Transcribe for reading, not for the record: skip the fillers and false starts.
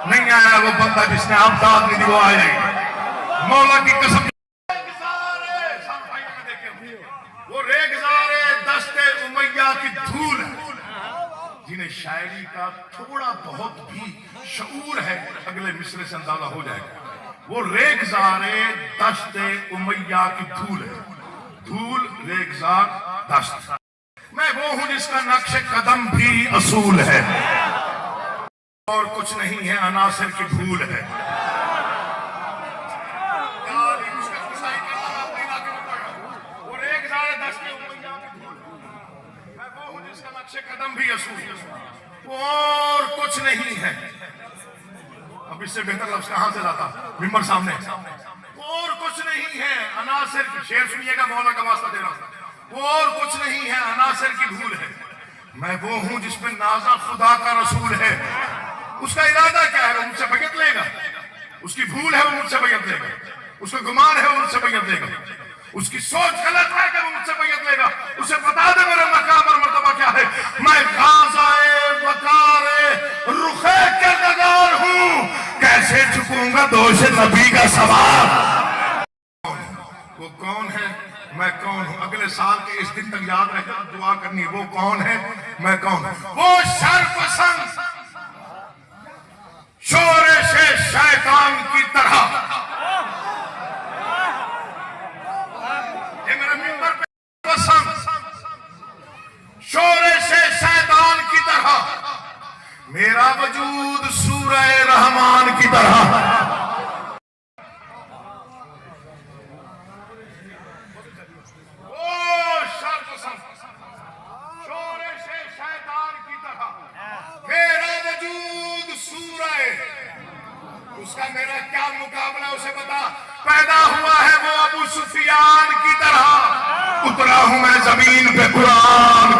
نہیں آیا وہ بندہ جس نے آپ داد نہیں دی وہ آیا نہیں. مولا کی قسم وہ ریگزار دست امیہ کی دھول ہے جنہیں شاعری کا تھوڑا بہت بھی شعور ہے اگلے مصرے سے اندازہ ہو جائے گا. وہ ریگزار دست امیہ کی دھول ہے. دھول ریگزار دست. میں وہ ہوں جس کا نقش قدم بھی اصول ہے اور کچھ نہیں ہے عناصر کی بھول ہے. قدم بھی اصول اور کچھ نہیں ہے. اب اس سے بہتر لفظ کہاں سے لاتا ممبر سامنے. اور کچھ نہیں ہے عناصر کی. شعر سنیے گا مولا کا واسطہ دے رہا ہوں. اور کچھ نہیں ہے عناصر کی بھول ہے. میں وہ ہوں جس میں نازا خدا کا رسول ہے. اس کا ارادہ کیا ہے وہ مجھ سے بیعت لے گا. اس کی بھول ہے وہ مجھ سے بیعت لے گا. اس کا گمان ہے وہ مجھ سے بیعت لے گا. اس کی سوچ غلط ہے کہ وہ مجھ سے بیعت لے گا. اسے بتا دے میرا مقام اور مرتبہ کیا ہے. میں غازائے وقار رخے کردگار ہوں. کیسے چکوں گا دوش نبی کا سوال. وہ کون ہے میں کون ہوں. اگلے سال کے اس دن تک یاد رکھنا دعا کرنی ہے. وہ کون ہے میں کون ہوں. وہ شرپسند شورش شیطان کی طرح. شورش شیطان کی طرح میرا وجود سورہ رحمان کی طرح. او شرپسند شورش شیطان کی طرح میرا وجود سورہ. اس کا میرا کیا مقابلہ اسے بتا. پیدا ہوا ہے وہ ابو سفیان کی طرح. اترا ہوں میں زمین پہ قرآن